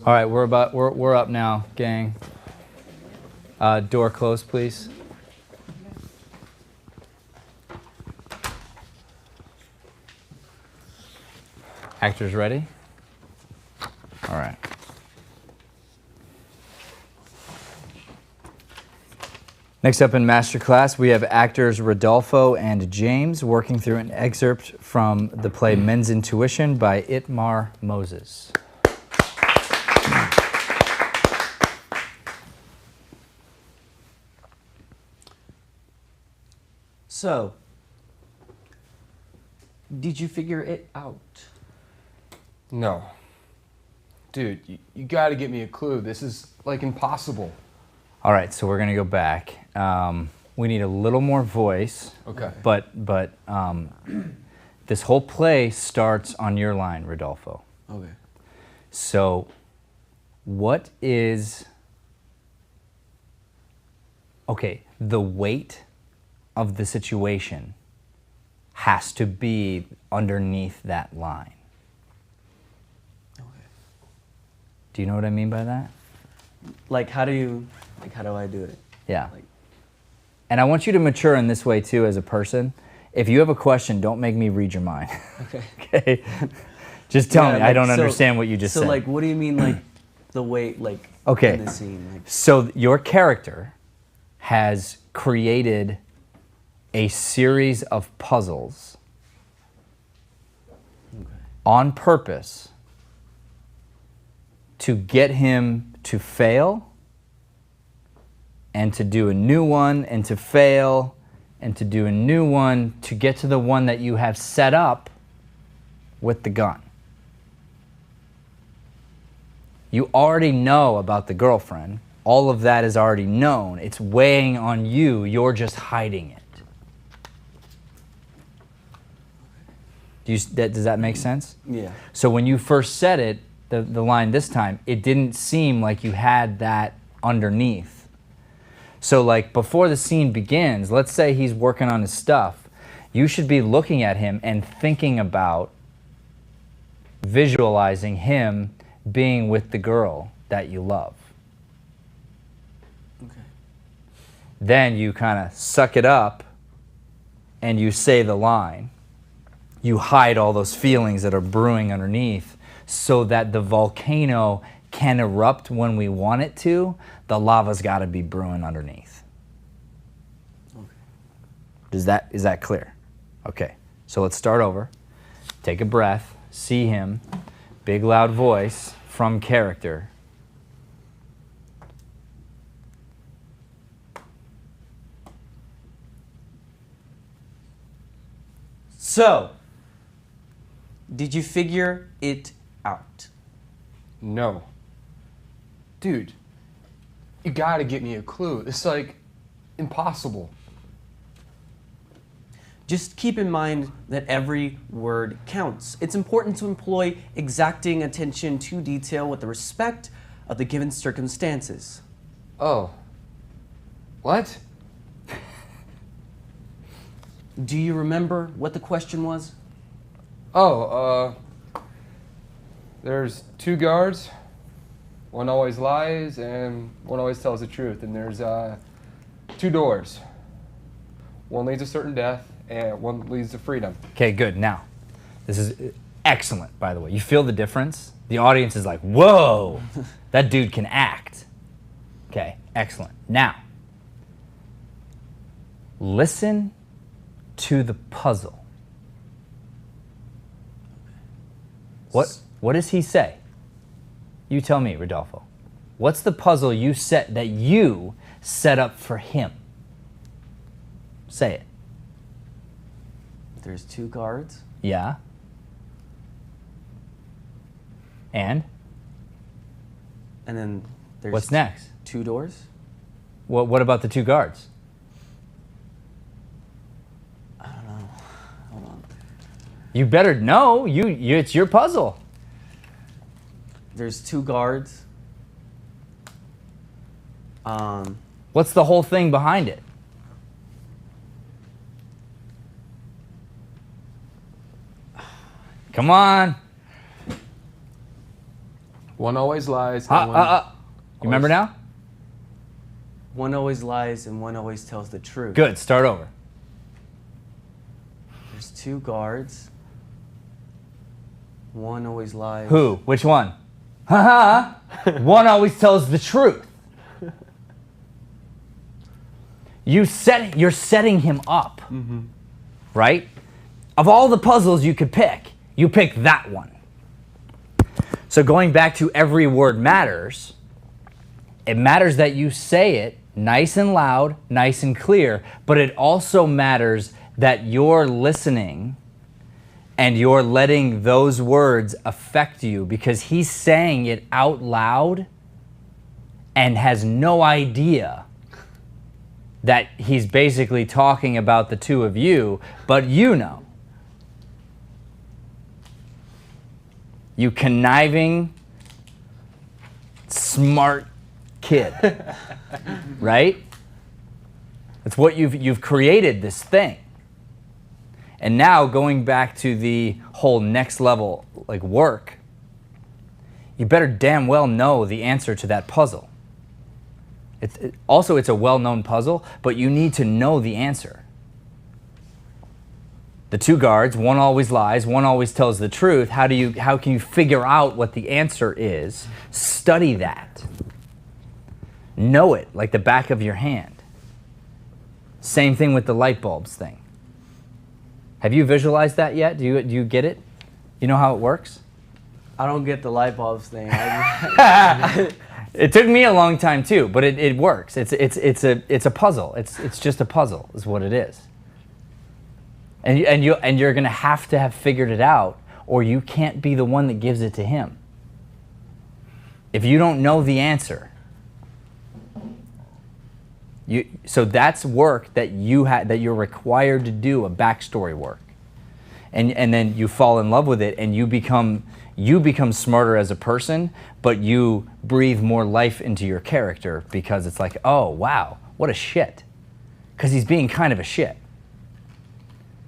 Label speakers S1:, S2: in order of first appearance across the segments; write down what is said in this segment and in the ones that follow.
S1: All right, we're up now, gang. Door closed, please. Actors ready? All right. Next up in Masterclass, we have actors Rodolfo and James working through an excerpt from the play Men's Intuition by Itmar Moses.
S2: So, did you figure it out?
S3: No. Dude, you gotta get me a clue. This is, like, impossible.
S1: All right, so we're gonna go back. We need a little more voice.
S3: Okay.
S1: But this whole play starts on your line, Rodolfo.
S2: Okay.
S1: So, what is... Okay, the weight of the situation has to be underneath that line.
S2: Okay.
S1: Do you know what I mean by that?
S2: Like, how do I do it?
S1: Yeah.
S2: Like,
S1: And I want you to mature in this way too as a person. If you have a question, don't make me read your mind.
S2: okay.
S1: Okay? Just tell me.
S2: Like,
S1: I don't understand what you just said.
S2: So, like, what do you mean, like, the weight, like,
S1: Okay.
S2: in the scene? Like,
S1: So your character has created a series of puzzles on purpose to get him to fail and to do a new one and to fail and to do a new one to get to the one that you have set up with the gun. You already know about the girlfriend. All of that is already known. It's weighing on you. You're just hiding it. Does that make sense?
S2: yeah.
S1: So when you first said it, the line this time, it didn't seem like you had that underneath. So like before the scene begins, let's say he's working on his stuff, you should be looking at him and thinking about visualizing him being with the girl that you love.
S2: Okay.
S1: Then you kind of suck it up and you say the line. You hide all those feelings that are brewing underneath so that the volcano can erupt when we want it to. The lava's got to be brewing underneath.
S2: Okay.
S1: Is that clear? Okay, so let's start over. Take a breath, see him, big loud voice from character.
S2: So, did you figure it out?
S3: No. Dude, you gotta get me a clue. It's, like, impossible.
S2: Just keep in mind that every word counts. It's important to employ exacting attention to detail with the respect of the given circumstances.
S3: Oh. What?
S2: Do you remember what the question was?
S3: Oh, there's two guards. One always lies and one always tells the truth. And there's two doors. One leads to certain death and one leads to freedom.
S1: Okay, good. Now, this is excellent, by the way. You feel the difference? The audience is like, whoa, that dude can act. Okay, excellent. Now, listen to the puzzle. What does he say? You tell me, Rodolfo. What's the puzzle you set up for him? Say it.
S2: There's two guards.
S1: Yeah. And?
S2: And then there's
S1: What's next?
S2: two doors.
S1: What about the two guards?
S2: I don't know. Hold on.
S1: You better know. It's your puzzle.
S2: There's two guards.
S1: What's the whole thing behind it? Come on.
S3: One always lies.
S1: You remember now?
S2: One always lies and one always tells the truth.
S1: Good. Start over.
S2: There's two guards. One always lies.
S1: Who? Which one? Haha. One always tells the truth. You're setting him up, right? Of all the puzzles you could pick, you pick that one. So going back to every word matters, it matters that you say it nice and loud, nice and clear, but it also matters that you're listening and you're letting those words affect you, because he's saying it out loud and has no idea that he's basically talking about the two of you, but you know. You conniving, smart kid, right? That's what you've created, this thing. And now going back to the whole next level like work, you better damn well know the answer to that puzzle. It's a well-known puzzle, but you need to know the answer. The two guards, one always lies, one always tells the truth. How can you figure out what the answer is? Study that. Know it like the back of your hand. Same thing with the light bulbs thing. Have you visualized that yet? Do you get it? You know how it works?
S2: I don't get the light bulbs thing.
S1: It took me a long time too, but it works. It's a puzzle. It's just a puzzle, is what it is. And you're gonna have to have figured it out, or you can't be the one that gives it to him. If you don't know the answer, so that's work that you're required to do, a backstory work, and then you fall in love with it, and you become smarter as a person, but you breathe more life into your character, because it's like, oh wow, what a shit, because he's being kind of a shit.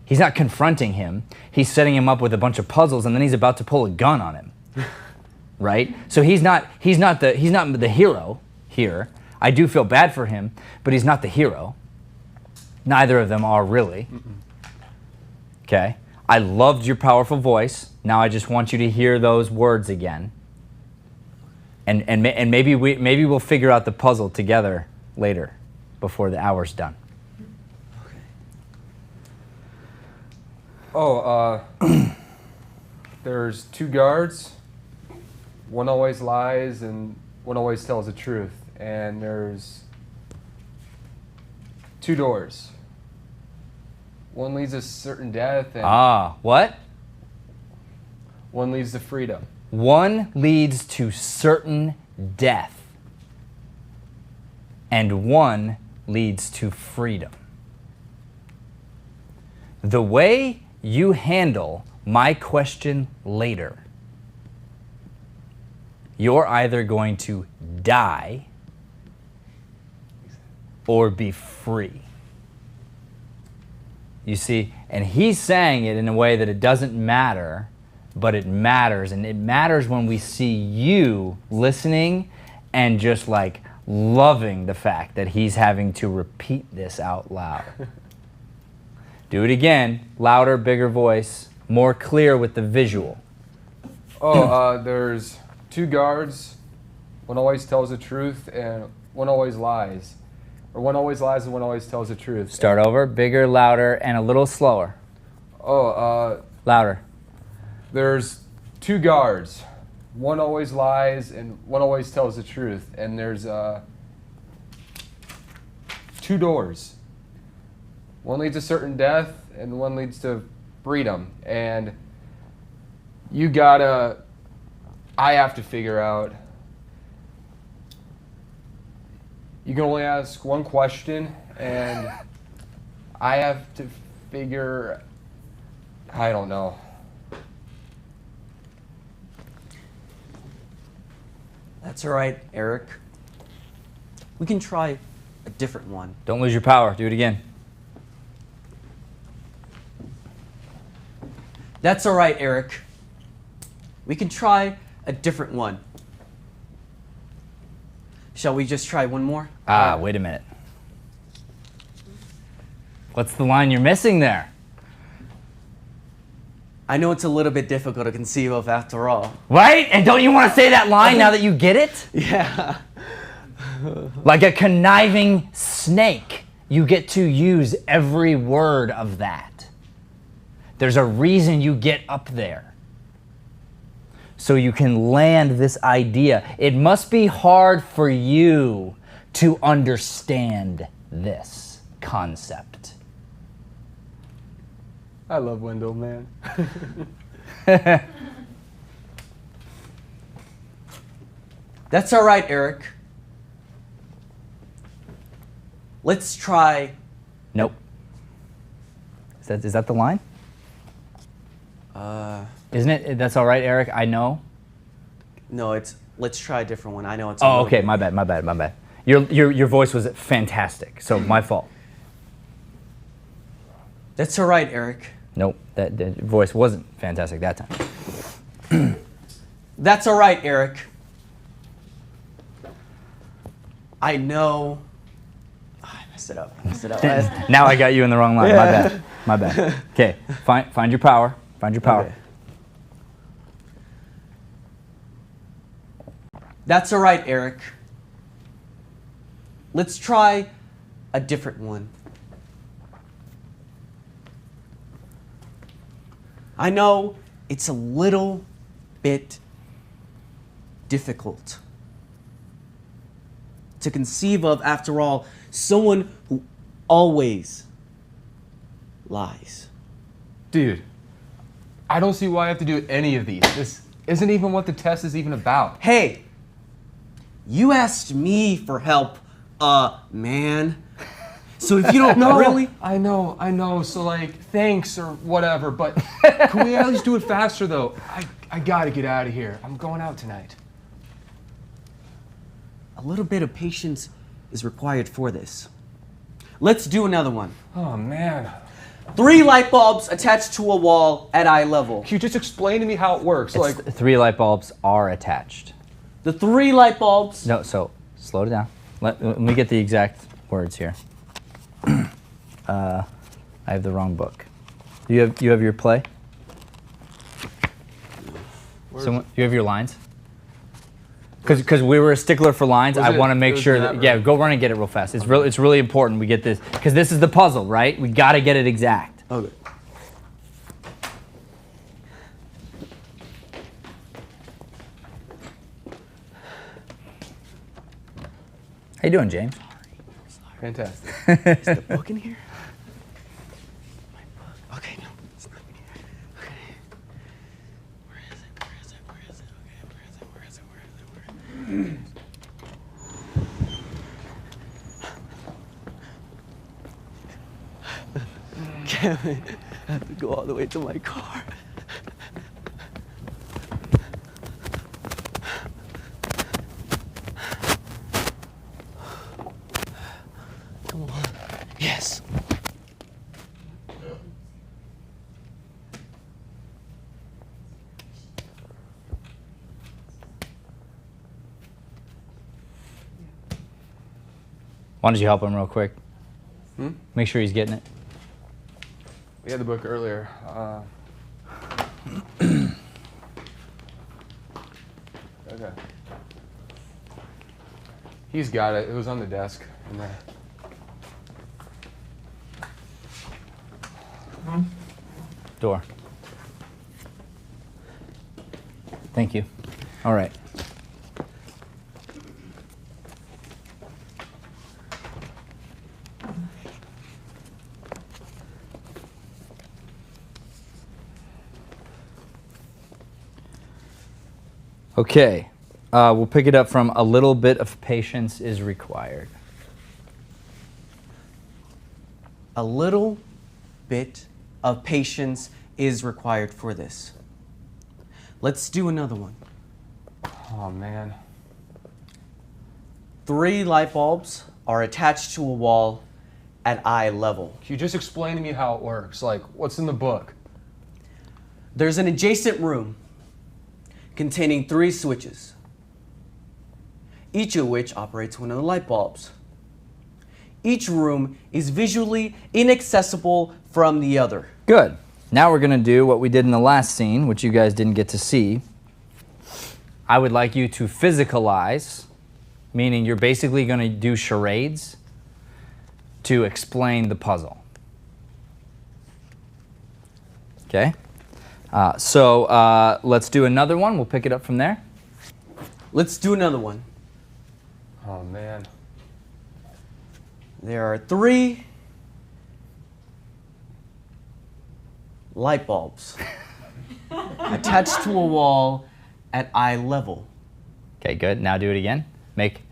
S1: He's not confronting him. He's setting him up with a bunch of puzzles, and then he's about to pull a gun on him, right? So he's not the hero here. I do feel bad for him, but he's not the hero. Neither of them are really. Okay? I loved your powerful voice. Now I just want you to hear those words again. And maybe we'll figure out the puzzle together later, before the hour's done.
S3: There's two guards. One always lies and one always tells the truth. And there's two doors. One leads to certain death and
S1: what?
S3: one leads to freedom.
S1: One leads to certain death, and one leads to freedom. The way you handle my question later, you're either going to die or be free. You see, and he's saying it in a way that it doesn't matter, but it matters. And it matters when we see you listening and just like loving the fact that he's having to repeat this out loud. Do it again, louder, bigger voice, more clear with the visual.
S3: There's two guards. One always tells the truth and one always lies. Or one always lies and one always tells the truth.
S1: Start over, bigger, louder, and a little slower. Louder.
S3: There's two guards. One always lies and one always tells the truth. And there's two doors. One leads to certain death and one leads to freedom. And I have to figure out, you can only ask one question, and I have to figure, I don't know.
S2: That's all right, Eric. We can try a different one.
S1: Don't lose your power. Do it again.
S2: That's all right, Eric. We can try a different one. Shall we just try one more?
S1: Wait a minute. What's the line you're missing there?
S2: I know it's a little bit difficult to conceive of after all.
S1: Right? And don't you want to say that line now that you get it?
S2: Yeah.
S1: Like a conniving snake, you get to use every word of that. There's a reason you get up there. So you can land this idea. It must be hard for you to understand this concept.
S3: I love Wendell, man.
S2: That's all right, Eric. Let's try.
S1: Nope. Is that the line? Isn't it? That's all right, Eric. I know.
S2: No, it's. Let's try a different one. I know it's.
S1: Oh, okay. My bad. Your voice was fantastic. So my fault.
S2: That's all right, Eric.
S1: Nope. That voice wasn't fantastic that time.
S2: That's all right, Eric. I know. Oh, I messed it up.
S1: Now I got you in the wrong line. Yeah. My bad. Okay. Find your power. Find your power.
S2: Okay. That's all right, Eric. Let's try a different one. I know it's a little bit difficult to conceive of, after all, someone who always lies.
S3: Dude, I don't see why I have to do any of these. This isn't even what the test is even about.
S2: Hey, you asked me for help, man. So if you don't know, really?
S3: I know. So like, thanks or whatever, but can we at least do it faster though? I gotta get out of here. I'm going out tonight.
S2: A little bit of patience is required for this. Let's do another one.
S3: Oh man.
S2: 3 light bulbs attached to a wall at eye level.
S3: Can you just explain to me how it works?
S1: It's 3 light bulbs are attached.
S2: The 3 light bulbs.
S1: No, so slow it down. Let me get the exact words here. I have the wrong book. You have your play? Someone, you have your lines? Because we were a stickler for lines, I want to make sure that, yeah, go run and get it real fast. It's really important we get this, because this is the puzzle, right? We got to get it exact.
S2: Okay.
S1: How you doing, James?
S3: Fantastic.
S2: Is the book in here? My book. Okay, no, it's not in here. Okay. Where is it? Okay, where is it? Kevin, I have to go all the way to my car. Come on. Yes.
S1: Why don't you help him real quick? Make sure he's getting it.
S3: We had the book earlier. Okay. He's got it. It was on the desk in there.
S1: Door. Thank you. All right. Okay, we'll pick it up from a little bit of patience is required.
S2: A little bit of patience is required for this. Let's do another one.
S3: Oh man.
S2: 3 light bulbs are attached to a wall at eye level.
S3: Can you just explain to me how it works? Like, what's in the book?
S2: There's an adjacent room containing 3 switches. each of which operates one of the light bulbs. Each room is visually inaccessible from the other.
S1: Good. Now we're going to do what we did in the last scene, which you guys didn't get to see. I would like you to physicalize, meaning you're basically going to do charades to explain the puzzle. Okay? So let's do another one. We'll pick it up from there.
S2: Let's do another one.
S3: Oh, man.
S2: There are 3 light bulbs attached to a wall at eye level.
S1: Okay, good. Now do it again. Make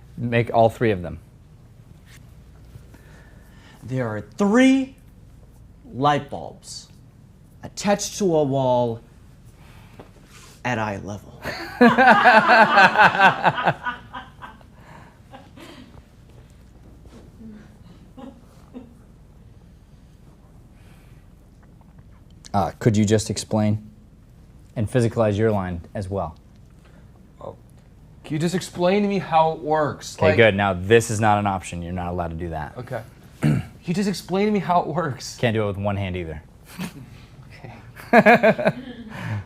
S1: all 3 of them.
S2: There are 3 light bulbs attached to a wall at eye level.
S1: Could you just explain and physicalize your line as well?
S3: Oh. Can you just explain to me how it works?
S1: Okay, good. Now this is not an option. You're not allowed to do that.
S3: Okay. Can you just explain to me how it works?
S1: Can't do it with one hand either.
S3: Okay.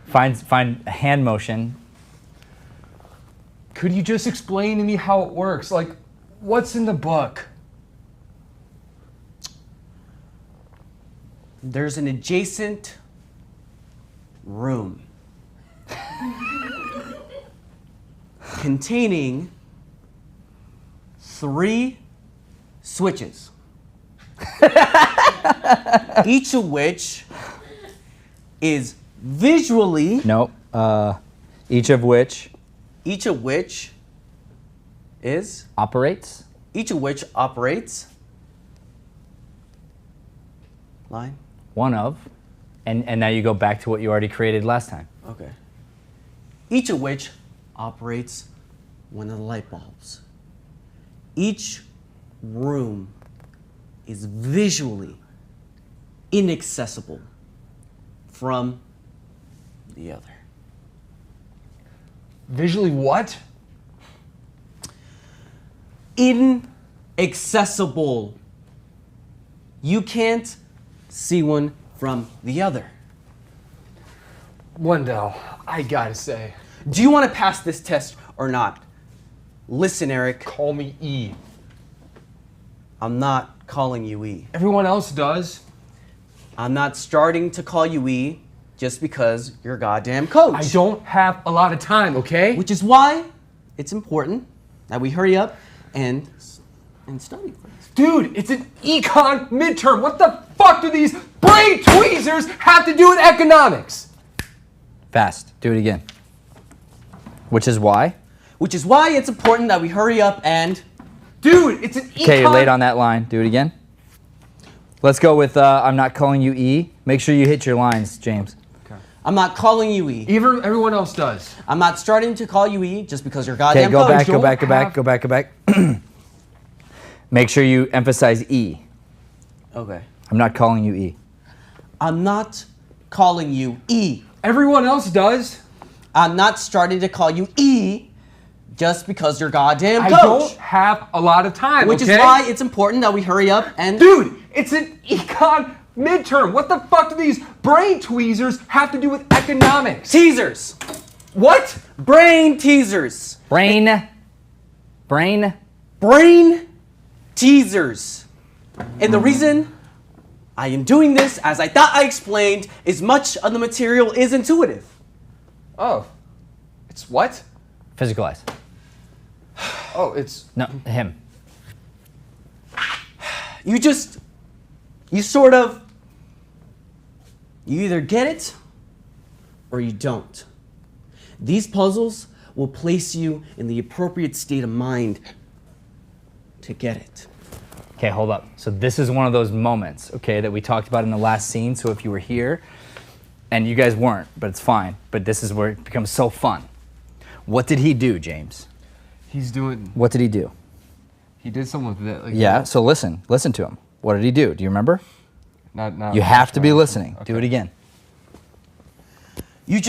S1: Find a hand motion.
S3: Could you just explain to me how it works? Like, what's in the book?
S2: There's an adjacent room containing 3 switches, each of which is visually
S1: Nope. Each of which
S2: is
S1: operates.
S2: each of which operates line.
S1: One of. And now you go back to what you already created last time.
S2: Okay. Each of which operates one of the light bulbs. Each room is visually inaccessible from the other.
S3: Visually what?
S2: Inaccessible. You can't see one from the other.
S3: Wendell, I gotta say.
S2: Do you want to pass this test or not? Listen, Eric,
S3: Call me E.
S2: I'm not calling you E.
S3: Everyone else does.
S2: I'm not starting to call you E just because you're a goddamn coach.
S3: I don't have a lot of time, okay?
S2: Which is why it's important that we hurry up and study for this.
S3: Dude, it's an econ midterm. What the fuck do these brain tweezers have to do with economics?
S1: Fast. Do it again. Which is why?
S2: Which is why it's important that we hurry up and...
S3: Dude, it's an econ...
S1: Okay, you're late on that line. Do it again. Let's go with I'm not calling you E. Make sure you hit your lines, James.
S3: Okay.
S2: I'm not calling you E.
S3: Everyone else does.
S2: I'm not starting to call you E just because you're a
S1: Okay,
S2: goddamn
S1: go
S2: coach.
S1: back, go back, go back, go back, go back. Make sure you emphasize E.
S2: Okay.
S1: I'm not calling you E.
S2: I'm not calling you E.
S3: Everyone else does.
S2: I'm not starting to call you E just because you're goddamn
S3: I
S2: coach.
S3: don't have a lot of time,
S2: Which
S3: okay?
S2: is why it's important that we hurry up and...
S3: Dude, it's an econ midterm. What the fuck do these brain tweezers have to do with economics?
S2: Teasers.
S3: What?
S2: Brain teasers.
S1: Brain
S2: Teasers. And the reason I am doing this, as I thought I explained, is much of the material is intuitive.
S3: Oh. It's what?
S1: Physicalize.
S3: Oh, it's...
S1: No, him.
S2: You either get it or you don't. These puzzles will place you in the appropriate state of mind to get it.
S1: Okay, hold up. So this is one of those moments, okay, that we talked about in the last scene. So if you were here, and you guys weren't, but it's fine. But this is where it becomes so fun. What did he do, James?
S3: He's doing...
S1: What did he do?
S3: He did something with it. Like,
S1: Yeah, so listen to him. What did he do? Do you remember?
S3: Not
S1: You have to be listening.
S3: Okay.
S1: Do it again.
S2: You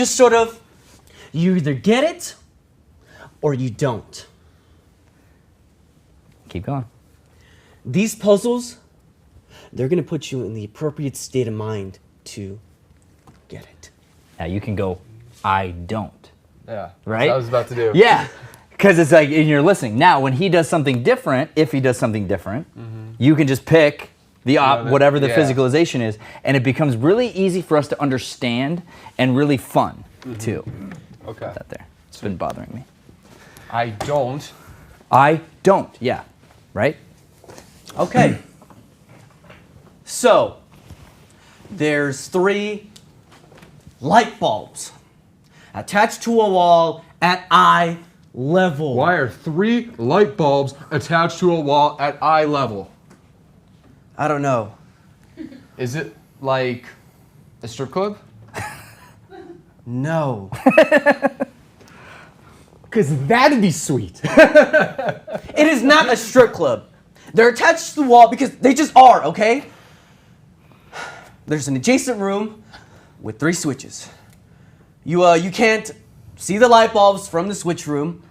S2: you either get it or you don't.
S1: Keep going.
S2: These puzzles, they're going to put you in the appropriate state of mind to get it.
S1: Now you can go, I don't.
S3: Yeah.
S1: Right?
S3: That's what I was about to do.
S1: Yeah. Because it's like, and you're listening. Now, when he does something different, if he does something different, you can just pick whatever the physicalization is, and it becomes really easy for us to understand and really fun, too.
S3: Okay.
S1: Put that there. It's been bothering me.
S3: I don't.
S1: I don't. Yeah. Right?
S2: Okay. So, there's 3 light bulbs attached to a wall at eye level.
S3: Why are 3 light bulbs attached to a wall at eye level?
S2: I don't know.
S3: Is it like a strip club?
S2: No.
S3: Because that'd be sweet.
S2: It is not a strip club. They're attached to the wall because they just are, okay? There's an adjacent room with 3 switches. You can't see the light bulbs from the switch room,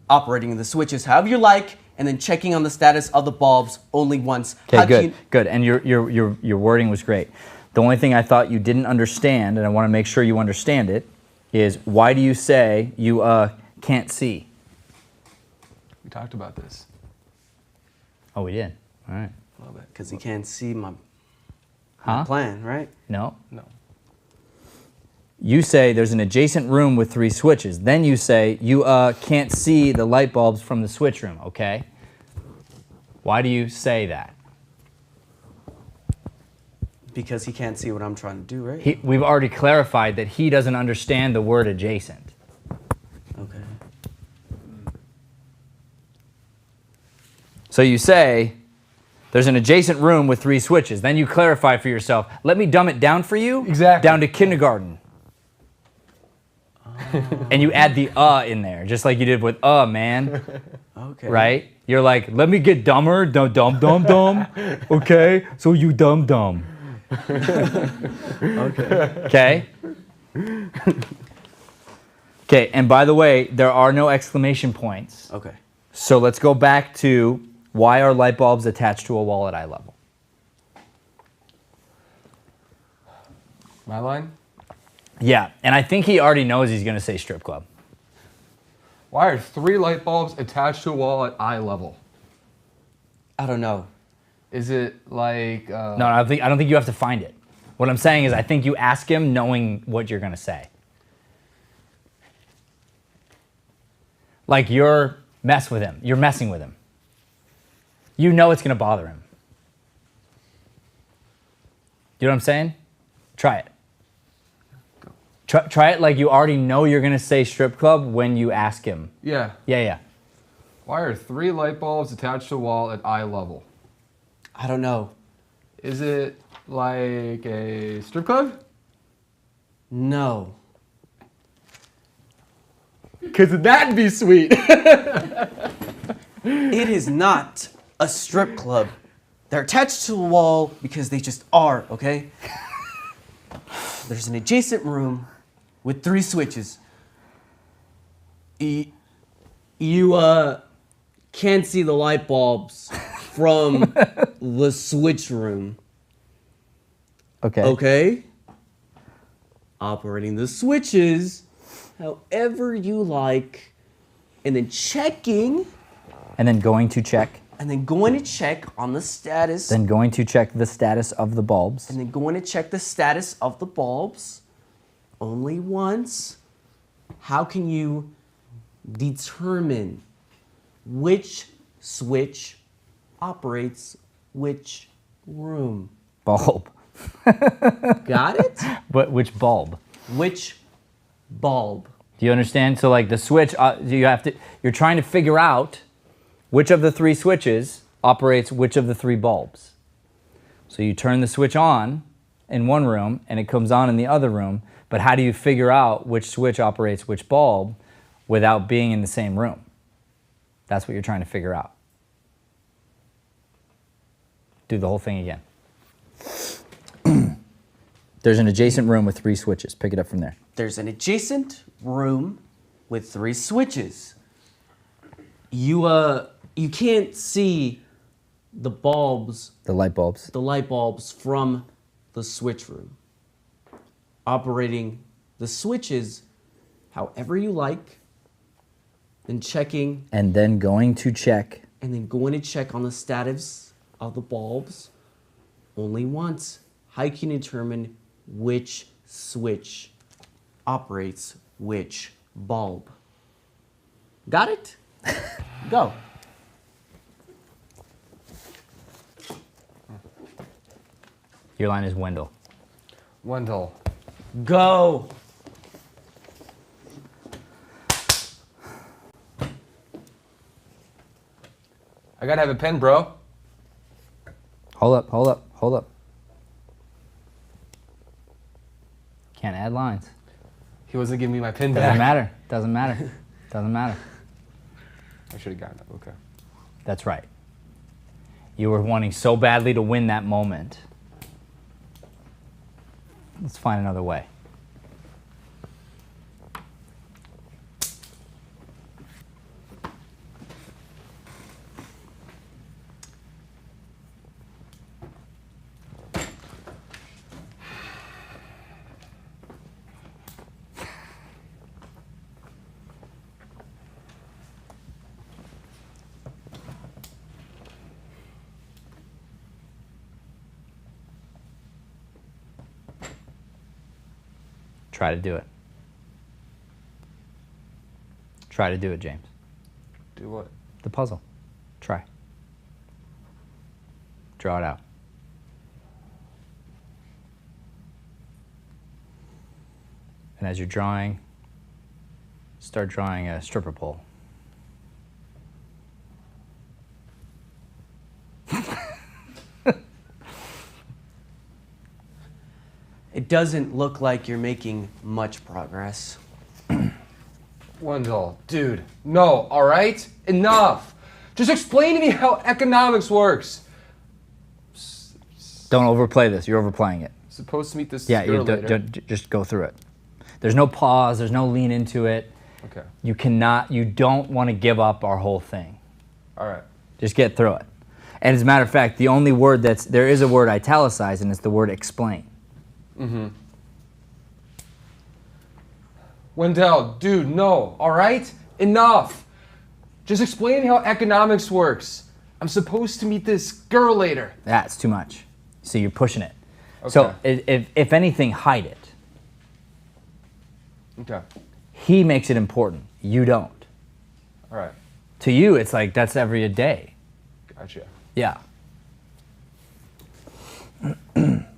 S2: operating the switches however you like, and then checking on the status of the bulbs only once.
S1: Okay, good. And your wording was great. The only thing I thought you didn't understand, and I want to make sure you understand it, is why do you say you can't see?
S3: We talked about this.
S1: Oh, we did. All right.
S3: A little bit.
S2: Because he can't see my
S1: Huh?
S2: plan, right?
S1: No.
S3: No.
S1: You say there's an adjacent room with 3 switches. Then you say you can't see the light bulbs from the switch room, okay? Why do you say that?
S2: Because he can't see what I'm trying to do, right?
S1: We've already clarified that he doesn't understand the word adjacent.
S2: Okay.
S1: So you say there's an adjacent room with 3 switches. Then you clarify for yourself. Let me dumb it down for you.
S3: Exactly.
S1: Down to kindergarten. And you add the in there, just like you did with man.
S2: Okay.
S1: Right? You're like, let me get dumber, dumb. Okay? So you dumb.
S2: Okay.
S1: Okay? Okay, and by the way, there are no exclamation points.
S2: Okay.
S1: So let's go back to why are light bulbs attached to a wall at eye level?
S3: My line?
S1: Yeah, and I think he already knows he's going to say strip club.
S3: Why are 3 light bulbs attached to a wall at eye level?
S2: I don't know.
S3: Is it like...
S1: No, I don't think you have to find it. What I'm saying is I think you ask him knowing what you're going to say. Like you're messing with him. You know it's going to bother him. You know what I'm saying? Try it. Try it like you already know you're going to say strip club when you ask him.
S3: Yeah.
S1: Yeah.
S3: Why are 3 light bulbs attached to a wall at eye level?
S2: I don't know.
S3: Is it like a strip club?
S2: No.
S3: Because that'd be sweet.
S2: It is not a strip club. They're attached to a wall because they just are, okay? There's an adjacent room with 3 switches. You can't see the light bulbs from the switch room.
S1: Okay.
S2: Okay? Operating the switches however you like, and then checking,
S1: And then going to check.
S2: and then going to check on the status,
S1: Then going to check the status of the bulbs.
S2: and then going to check the status of the bulbs only once. How can you determine which switch operates which room?
S1: Bulb.
S2: Got it?
S1: But which bulb?
S2: Which bulb?
S1: Do you understand? So like the switch, you're trying to figure out which of the 3 switches operates which of the 3 bulbs. So you turn the switch on in one room and it comes on in the other room, but how do you figure out which switch operates which bulb without being in the same room? That's what you're trying to figure out. Do the whole thing again. There's an adjacent room with 3 switches. Pick it up from there.
S2: There's an adjacent room with 3 switches. You can't see the bulbs,
S1: The light bulbs.
S2: the light bulbs from the switch room. Operating the switches however you like, then checking,
S1: And then going to check.
S2: and then going to check on the status of the bulbs only once. How you can determine which switch operates which bulb. Got it? Go.
S1: Your line is Wendell.
S3: Wendell.
S2: Go.
S3: I gotta have a pen, bro.
S1: Hold up, hold up, hold up. Can't add lines.
S3: He wasn't giving me my pen
S1: Doesn't
S3: back.
S1: matter. Doesn't matter. Doesn't matter.
S3: I should have gotten it. Okay.
S1: That's right. You were wanting so badly to win that moment. Let's find another way. Try to do it. Try to do it, James.
S3: Do what?
S1: The puzzle. Try. Draw it out. And as you're drawing, start drawing a stripper pole.
S2: It doesn't look like you're making much progress.
S3: Wendell, dude, no, all right? Enough. Just explain to me how economics works.
S1: Don't overplay this. You're overplaying it.
S3: Supposed to meet this
S1: Yeah,
S3: girl
S1: you
S3: later.
S1: just go through it. There's no pause. There's no lean into it.
S3: Okay,
S1: You don't want to give up our whole thing.
S3: all right.
S1: Just get through it. And as a matter of fact, the only word there is a word italicized, and it's the word explain.
S3: Wendell, dude, no, all right? Enough. Just explain how economics works. I'm supposed to meet this girl later.
S1: That's too much. So you're pushing it. So if anything, hide it.
S3: Okay,
S1: He makes it important. You don't.
S3: all right.
S1: To you, it's like that's every day.
S3: Gotcha.
S1: Yeah.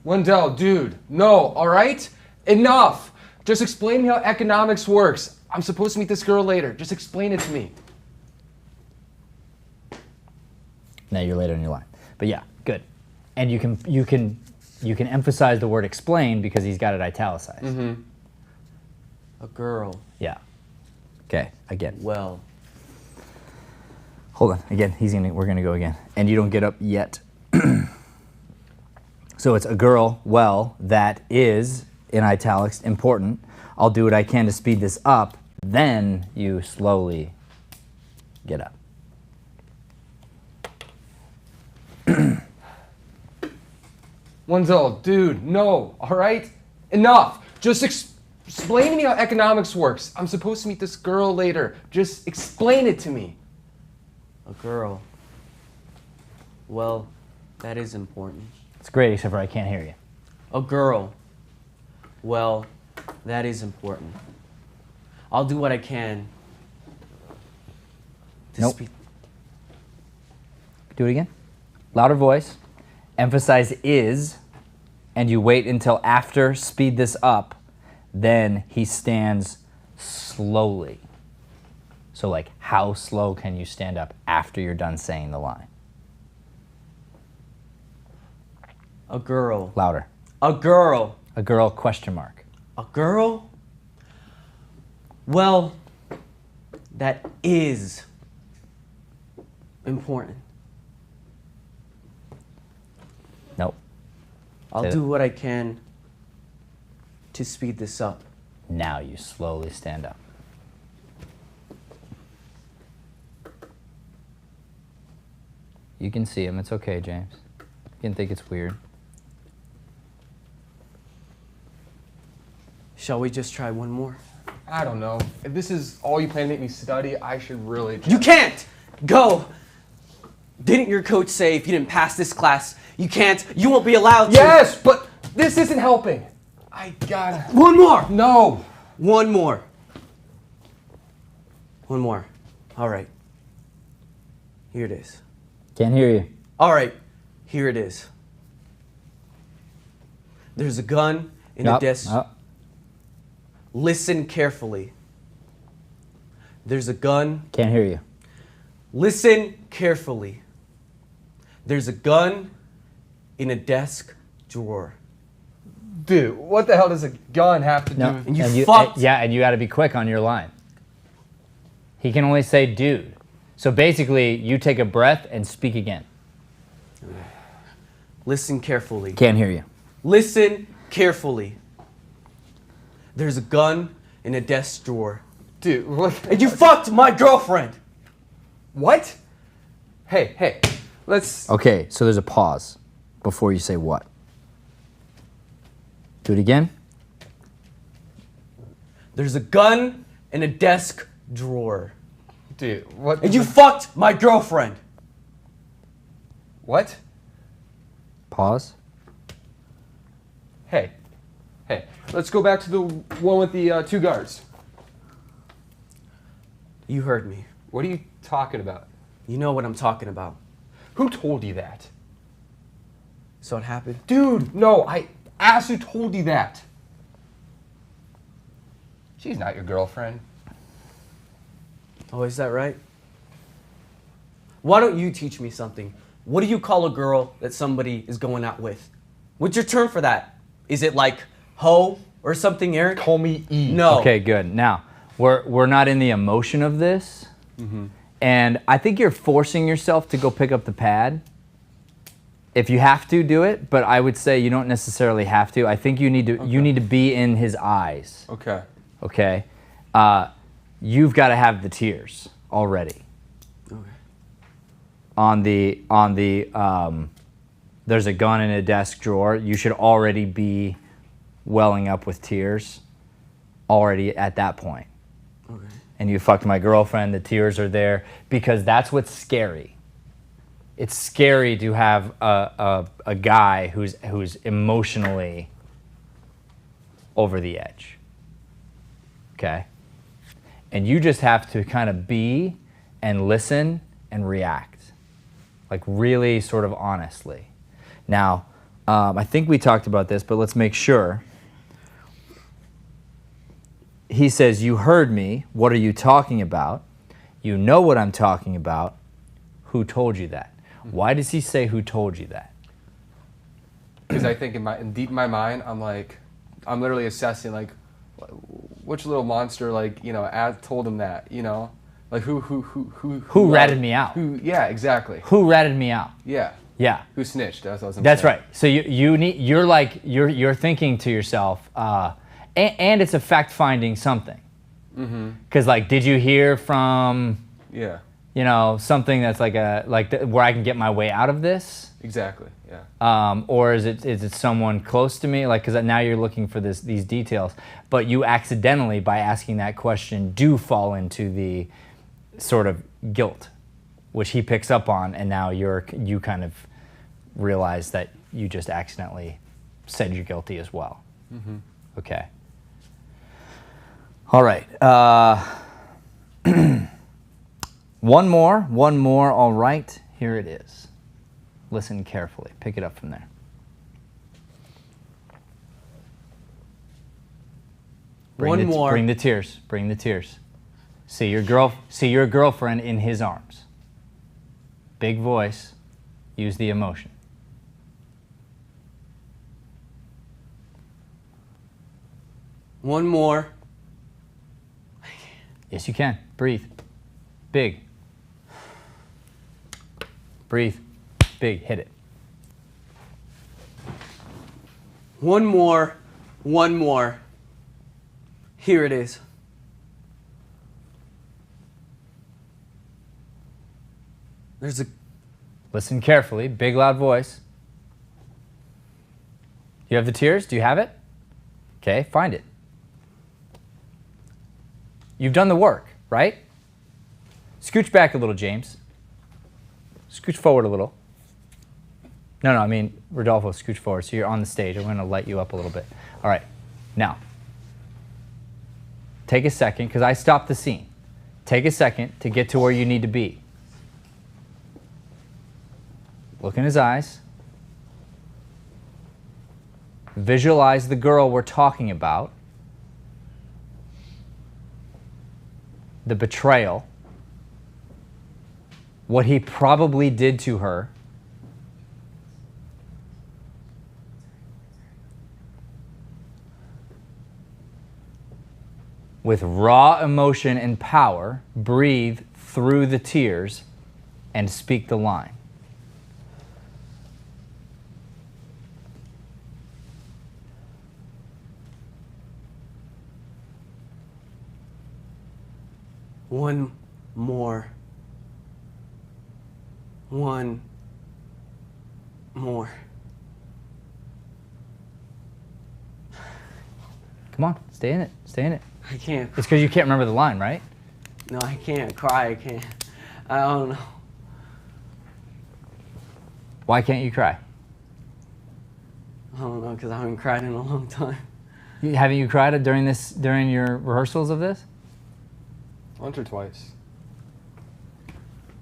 S3: Wendell, dude, no, all right? Enough. Just explain how economics works. I'm supposed to meet this girl later. Just explain it to me.
S1: Now you're later in your line. But yeah, good. And you can emphasize the word explain because he's got it italicized.
S2: A girl.
S1: Yeah. Okay, again.
S2: Well.
S1: Hold on. Again, we're gonna go again. And you don't get up yet. So it's a girl, well, that is, in italics, important. I'll do what I can to speed this up. Then you slowly get up.
S3: Wendell, dude, no, all right? Enough. Just explain to me how economics works. I'm supposed to meet this girl later. Just explain it to me.
S2: A girl. Well, that is important.
S1: It's great, except for I can't hear you.
S2: A girl. Well, that is important. I'll do what I can to
S1: Nope.
S2: speak.
S1: Do it again. Louder voice. Emphasize is, and you wait until after speed this up. Then he stands slowly. So like, how slow can you stand up after you're done saying the line?
S2: A girl.
S1: Louder.
S2: A girl.
S1: A girl, question mark.
S2: A girl? Well, that is important.
S1: Nope.
S2: I'll
S1: Say
S2: do
S1: that.
S2: what I can to speed this up.
S1: Now you slowly stand up. You can see him. It's okay, James. You can think it's weird.
S2: Shall we just try one more?
S3: I don't know. If this is all you plan to make me study, I should really try.
S2: You can't! Go! Didn't your coach say if you didn't pass this class, you won't be allowed to?
S3: Yes, but this isn't helping. I gotta...
S2: One more!
S3: No!
S2: One more. One more. All right. Here it is.
S1: Can't hear you.
S2: All right. Here it is. There's a gun in a desk. Listen carefully. There's a gun.
S1: Can't hear you.
S2: Listen carefully. There's a gun in a desk drawer.
S3: Dude, what the hell does a gun have to do
S1: No.
S3: with...
S2: And you fucked.
S1: Yeah, and you got to be quick on your line. He can only say dude. So basically, you take a breath and speak again.
S2: Listen carefully.
S1: Can't hear you.
S2: Listen carefully. There's a gun in a desk drawer.
S3: Dude, what?
S2: And you fucked my girlfriend.
S3: What? Hey, let's...
S1: Okay, so there's a pause before you say what. Do it again.
S2: There's a gun in a desk drawer.
S3: Dude, what...
S2: And you fucked my girlfriend.
S3: What?
S1: Pause.
S3: Hey, let's go back to the one with the 2 guards.
S2: You heard me.
S3: What are you talking about?
S2: You know what I'm talking about.
S3: Who told you that?
S2: So it happened?
S3: Dude, no, I asked who told you that. She's not your girlfriend.
S2: Oh, is that right? Why don't you teach me something? What do you call a girl that somebody is going out with? What's your term for that? Is it like hoe or something, Eric?
S3: Call me E.
S2: No.
S1: Okay, good. Now, we're not in the emotion of this. And I think you're forcing yourself to go pick up the pad. If you have to, do it, but I would say you don't necessarily have to. I think you need to be in his eyes.
S3: Okay.
S1: Okay? You've got to have the tears already.
S2: Okay.
S1: On the there's a gun in a desk drawer, you should already be welling up with tears already at that point.
S2: Okay.
S1: And you fucked my girlfriend, the tears are there, because that's what's scary. It's scary to have a guy who's emotionally over the edge. Okay? And you just have to kind of be and listen and react. Like really sort of honestly. Now, I think we talked about this, but let's make sure. He says, you heard me. What are you talking about? You know what I'm talking about. Who told you that? Why does he say who told you that?
S3: Because I think in deep in my mind, I'm literally assessing like, which little monster told him that, like who
S1: ratted me out?
S3: Yeah, exactly.
S1: Who ratted me out?
S3: Yeah.
S1: Yeah.
S3: Who snitched? That's what I'm
S1: That's
S3: saying.
S1: right. So you're thinking to yourself, and it's a fact finding something. Because did you hear from
S3: Yeah.
S1: something that's where I can get my way out of this?
S3: Exactly. Yeah.
S1: Or is it someone close to me? Because now you're looking for these details, but you accidentally, by asking that question, do fall into the sort of guilt, which he picks up on, and now you kind of realize that you just accidentally said you're guilty as well. Okay. All right. One more. All right. Here it is. Listen carefully. Pick it up from there.
S2: One more.
S1: Bring the tears. Bring the tears. See your girlfriend in his arms. Big voice. Use the emotion.
S2: One more.
S1: Yes, you can. Breathe. Big. Breathe. Big. Hit it.
S2: One more. One more. Here it is.
S1: Listen carefully. Big, loud voice. You have the tears? Do you have it? Okay, find it. You've done the work, right? Scooch back a little, James. Scooch forward a little. No, I mean, Rodolfo, scooch forward so you're on the stage. I'm going to light you up a little bit. All right, now, take a second, because I stopped the scene. Take a second to get to where you need to be. Look in his eyes. Visualize the girl we're talking about. The betrayal. What he probably did to her. With raw emotion and power, breathe through the tears and speak the line.
S2: One more. One more.
S1: Come on, stay in it, stay in it.
S2: I can't.
S1: It's because you can't remember the line, right?
S2: No, I can't cry. I can't. I don't know.
S1: Why can't you cry?
S2: I don't know, because I haven't cried in a long time.
S1: Haven't you cried during your rehearsals of this?
S3: Once or twice.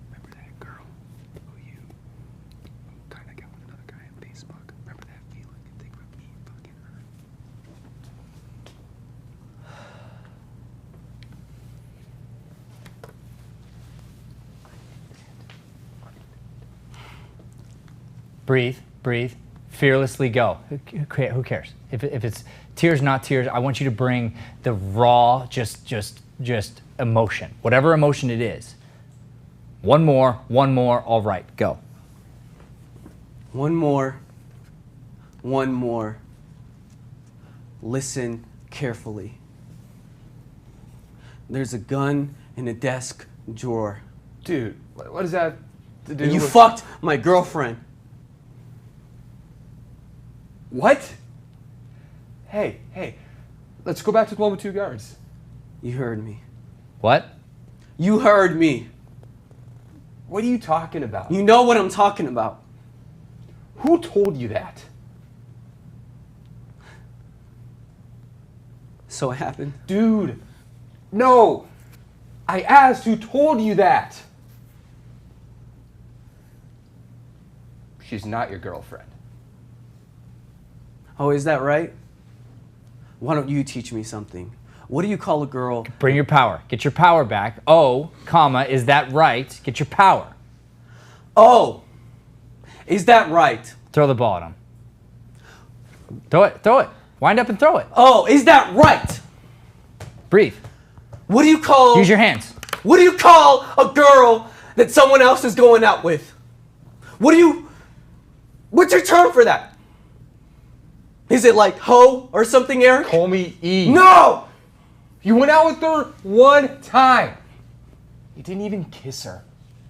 S4: Remember that girl who kind of got with another guy on Facebook? Remember that feeling and think about me fucking her?
S1: Breathe, breathe, fearlessly go. Who cares? If it's tears, not tears, I want you to bring the raw, just emotion, whatever emotion it is. One more, all right, go.
S2: One more. One more. Listen carefully. There's a gun in a desk drawer.
S3: Dude, what does that to do
S2: You
S3: with...
S2: fucked my girlfriend.
S3: What? Hey, let's go back to the one with 2 guards.
S2: You heard me.
S1: What?
S2: You heard me.
S3: What are you talking about?
S2: You know what I'm talking about.
S3: Who told you that?
S2: So it happened.
S3: Dude, no. I asked who told you that. She's not your girlfriend.
S2: Oh, is that right? Why don't you teach me something? What do you call a girl?
S1: Bring your power. Get your power back. Oh, comma, is that right? Get your power.
S2: Oh, is that right?
S1: Throw the ball at him. Throw it. Wind up and throw it.
S2: Oh, is that right?
S1: Breathe.
S2: What do you call...
S1: Use your hands.
S2: What do you call a girl that someone else is going out with? What's your term for that? Is it like hoe or something, Eric?
S3: Call me E.
S2: No!
S3: You went out with her one time. You didn't even kiss her.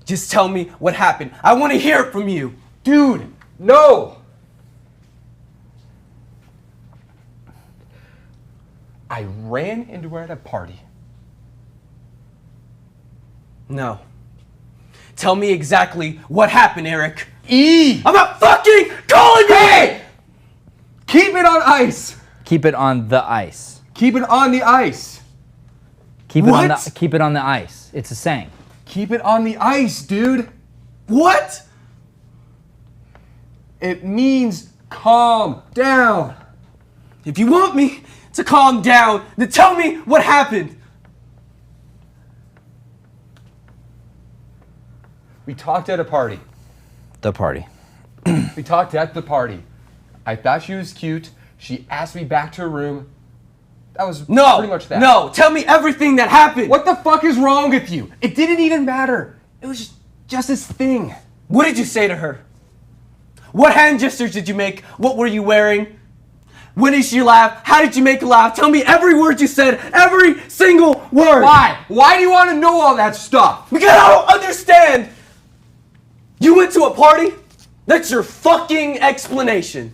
S2: Just tell me what happened. I want to hear it from you.
S3: Dude, no! I ran into her at a party.
S2: No. Tell me exactly what happened, Eric.
S3: E!
S2: I'm not fucking calling you!
S3: Hey! Keep it on ice!
S1: Keep it on the ice.
S3: Keep it on the ice!
S1: Keep it on
S2: What?
S1: keep it on the ice. It's a saying.
S3: Keep it on the ice, dude!
S2: What?
S3: It means calm down.
S2: If you want me to calm down, then tell me what happened.
S3: We talked at a party.
S1: The party.
S3: We talked at the party. I thought she was cute. She asked me back to her room. That was
S2: No,
S3: pretty much that.
S2: no, tell me everything that happened.
S3: What the fuck is wrong with you? It didn't even matter. It was just this thing.
S2: What did you say to her? What hand gestures did you make? What were you wearing? When did she laugh? How did you make her laugh? Tell me every word you said, every single word.
S3: Why? Why do you want to know all that stuff?
S2: Because I don't understand. You went to a party? That's your fucking explanation.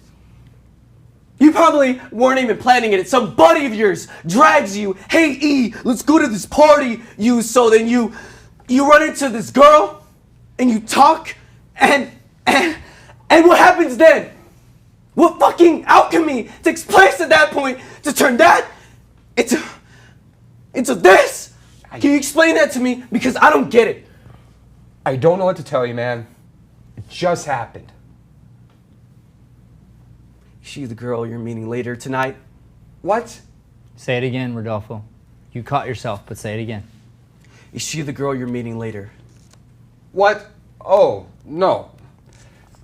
S2: You probably weren't even planning it. Some buddy of yours drags you. Hey E, let's go to this party. So then you run into this girl and you talk and what happens then? What fucking alchemy takes place at that point to turn that into this? Can you explain that to me? Because I don't get it.
S3: I don't know what to tell you, man. It just happened.
S2: She's the girl you're meeting later tonight.
S3: What?
S1: Say it again, Rodolfo. You caught yourself, but say it again.
S2: Is she the girl you're meeting later?
S3: What? Oh, no.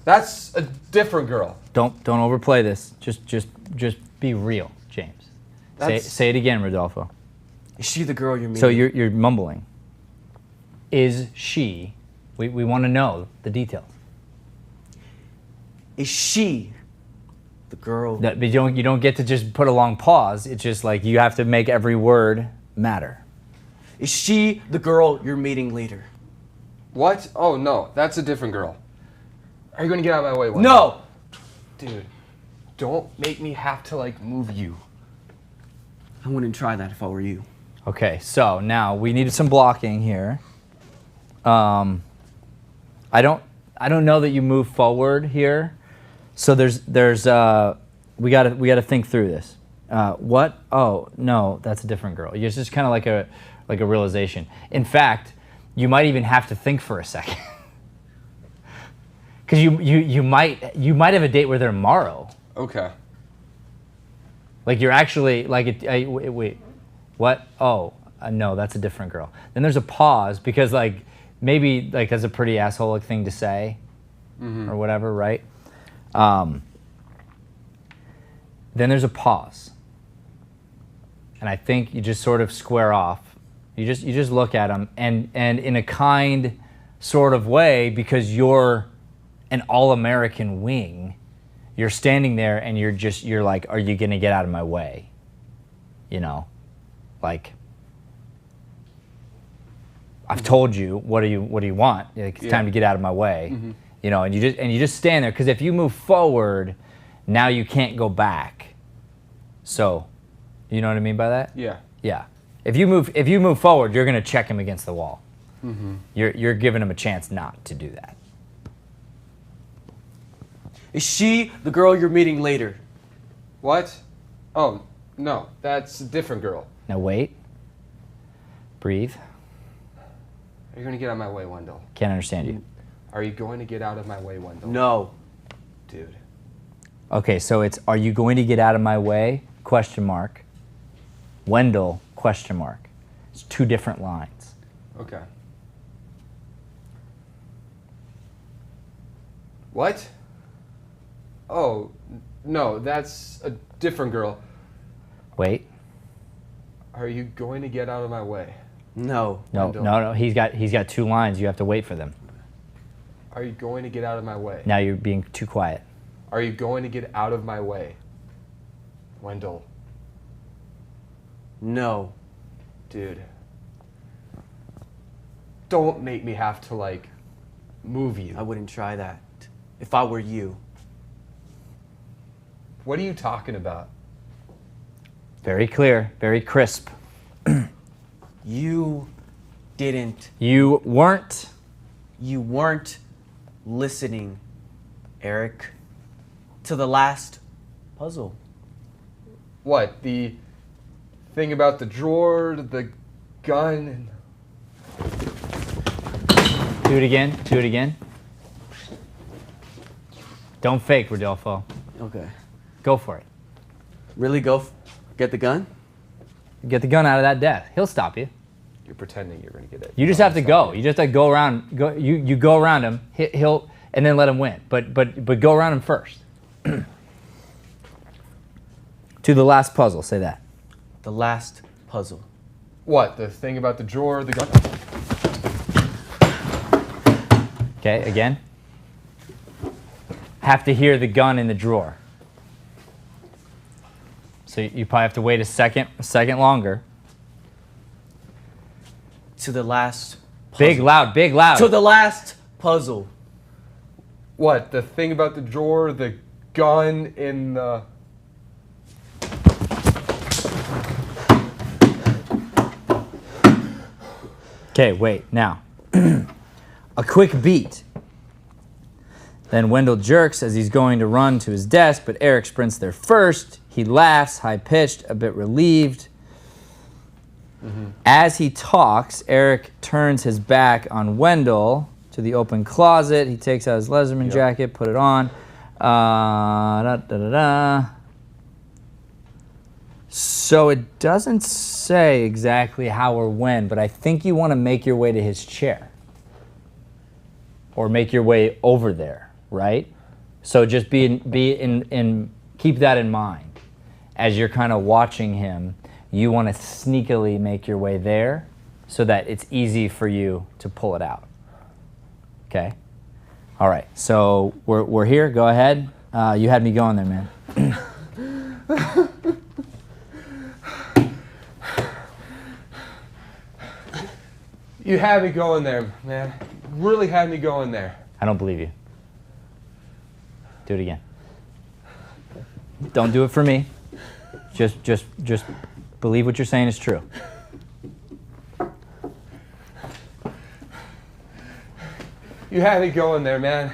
S3: That's a different girl.
S1: Don't overplay this. Just be real, James. Say it again, Rodolfo.
S2: Is she the girl you're meeting?
S1: So you're mumbling. Is she? We want to know the details.
S2: Is she the girl?
S1: But you don't get to just put a long pause. It's just like you have to make every word matter.
S2: Is she the girl you're meeting later?
S3: What? Oh, no. That's a different girl. Are you going to get out of my way?
S2: No!
S3: Dude, don't make me have to, move you.
S2: I wouldn't try that if I were you.
S1: Okay, so now we needed some blocking here. I don't know that you move forward here. So we gotta think through this. What? Oh no, that's a different girl. It's just kind of like a realization. In fact, you might even have to think for a second, because you might have a date with her tomorrow.
S3: Okay.
S1: Like you're actually wait, what? Oh no, that's a different girl. Then there's a pause because maybe that's a pretty asshole thing to say, or whatever, right? Then there's a pause, and I think you just sort of square off. You just look at him, and in a kind sort of way, because you're an all-American wing, you're standing there and you're like, are you gonna get out of my way? You know, I've told you, what do you want? It's time to get out of my way. Mm-hmm. You know, and you just stand there, because if you move forward, now you can't go back. So, you know what I mean by that?
S3: Yeah.
S1: Yeah. If you move forward, you're gonna check him against the wall.
S3: Mm-hmm.
S1: You're giving him a chance not to do that.
S2: Is she the girl you're meeting later?
S3: What? Oh, no, that's a different girl.
S1: Now wait. Breathe.
S3: Are you going to get out of my way, Wendell?
S1: Can't understand you.
S3: Are you going to get out of my way, Wendell?
S2: No.
S3: Dude.
S1: Okay, so it's, are you going to get out of my way? Question mark. Wendell, question mark. It's two different lines.
S3: Okay. What? Oh, no, that's a different girl.
S1: Wait.
S3: Are you going to get out of my way?
S2: No.
S1: No. He's got two lines. You have to wait for them.
S3: Are you going to get out of my way?
S1: Now you're being too quiet.
S3: Are you going to get out of my way? Wendell.
S2: No.
S3: Dude. Don't make me have to, move you.
S2: I wouldn't try that if I were you.
S3: What are you talking about?
S1: Very clear, very crisp.
S2: You didn't.
S1: You weren't.
S2: You weren't listening, Eric, to the last puzzle.
S3: What? The thing about the drawer, the gun?
S1: Do it again. Don't fake, Rodolfo.
S2: Okay.
S1: Go for it.
S2: Really get the gun?
S1: Get the gun out of that desk. He'll stop you.
S3: You're pretending you're going to get it.
S1: You just have to go. You just have to go around. You go around him. He'll and then let him win. But go around him first. To the last puzzle. Say that.
S2: The last puzzle.
S3: What? The thing about the drawer, the gun?
S1: Okay, again. Have to hear the gun in the drawer. So you probably have to wait a second longer.
S2: To the last puzzle.
S1: Big loud.
S2: To the last puzzle.
S3: What? The thing about the drawer, the gun in the...
S1: Okay, wait, now. A quick beat. Then Wendell jerks as he's going to run to his desk, but Eric sprints there first. He laughs, high-pitched, a bit relieved. As he talks, Eric turns his back on Wendell to the open closet. He takes out his Leatherman jacket, put it on. So it doesn't say exactly how or when, but I think you want to make your way to his chair. Or make your way over there, right? So just keep that in mind. As you're kind of watching him, you want to sneakily make your way there so that it's easy for you to pull it out. Okay? All right, so we're here. Go ahead. You had me going there, man.
S3: You had me going there, man. You really had me going there.
S1: I don't believe you. Do it again. Don't do it for me. Just believe what you're saying is true.
S3: You had me going there, man.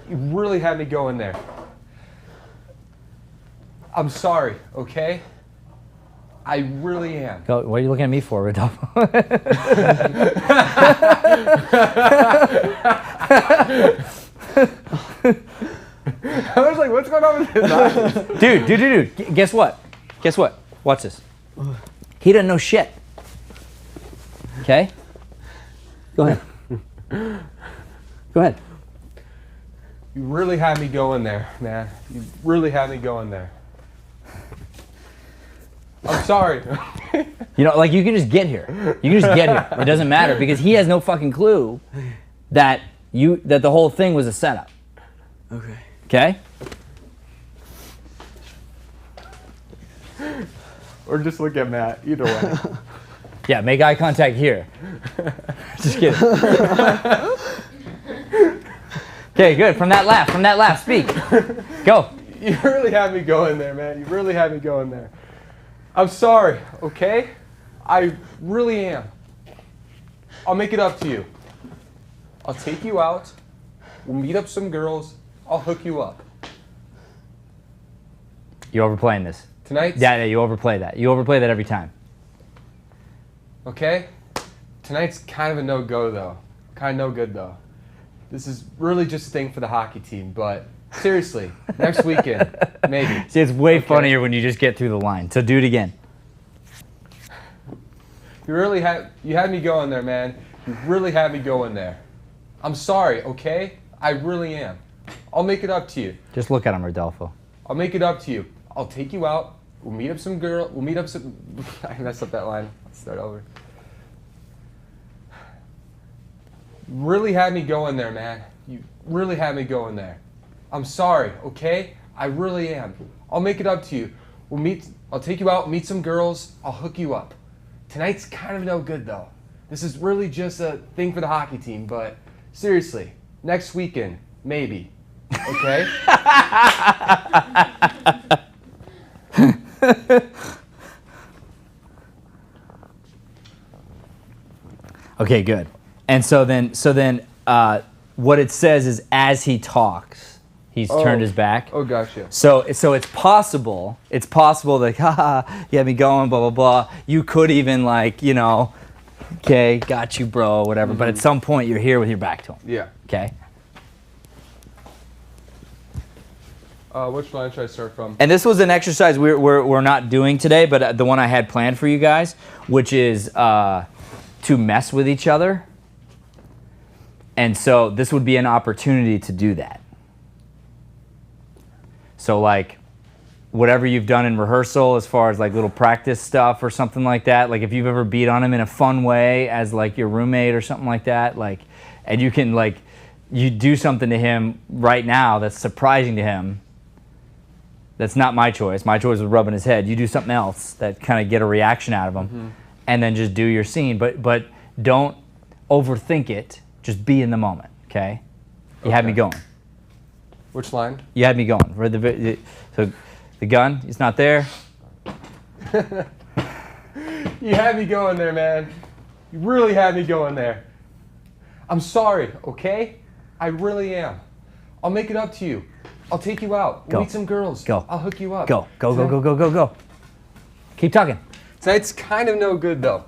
S3: You really had me going there. I'm sorry, okay? I really am.
S1: Go, what are you looking at me for, Rodolfo?
S3: I was like, what's going on with his eyes?
S1: Dude. Guess what? Watch this. He doesn't know shit. Okay? Go ahead. Go ahead.
S3: You really had me going there, man. You really had me going there. I'm sorry.
S1: You know, like you can just get here. You can just get here. It doesn't matter because he has no fucking clue that the whole thing was a setup.
S2: Okay.
S1: Okay?
S3: Or just look at Matt. Either way.
S1: Yeah, make eye contact here. Just kidding. Okay, good. From that laugh, speak. Go.
S3: You really had me going there, man. You really had me going there. I'm sorry, okay? I really am. I'll make it up to you. I'll take you out. We'll meet up some girls. I'll hook you up.
S1: You're overplaying this.
S3: Tonight?
S1: Yeah, you overplay that. You overplay that every time.
S3: Okay? Tonight's kind of a no-go, though. Kind of no good, though. This is really just a thing for the hockey team, but seriously, next weekend, maybe.
S1: See, it's way funnier when you just get through the line. So do it again.
S3: You had me going there, man. You really had me going there. I'm sorry, okay? I really am. I'll make it up to you.
S1: Just look at him, Rodolfo.
S3: I'll make it up to you. I'll take you out. We'll meet up some girl. We'll meet up some... I messed up that line. Let's start over. You really had me going there, man. You really had me going there. I'm sorry, okay? I really am. I'll make it up to you. I'll take you out, meet some girls. I'll hook you up. Tonight's kind of no good, though. This is really just a thing for the hockey team, but seriously, next weekend, maybe. Okay?
S1: Okay, good. And so then, what it says is as he talks, he's turned his back.
S3: Oh, gotcha.
S1: So it's possible that, haha, you had me going, blah, blah, blah. You could even okay, got you, bro, whatever. But at some point, you're here with your back to him.
S3: Yeah.
S1: Okay?
S3: Which line should I start from?
S1: And this was an exercise we're not doing today, but the one I had planned for you guys, which is to mess with each other. And so this would be an opportunity to do that. So whatever you've done in rehearsal as far as little practice stuff or something like that, if you've ever beat on him in a fun way as your roommate or something like that, and you can you do something to him right now that's surprising to him. That's not my choice. My choice was rubbing his head. You do something else that kind of get a reaction out of him, and then just do your scene. But don't overthink it. Just be in the moment, okay? You had me going.
S3: Which line?
S1: You had me going. So the gun, it's not there.
S3: You had me going there, man. You really had me going there. I'm sorry, okay? I really am. I'll make it up to you. I'll take you out. We'll
S1: Go.
S3: meet some girls.
S1: Go.
S3: I'll hook you up.
S1: Go. Keep talking.
S3: Tonight's kind of no good, though.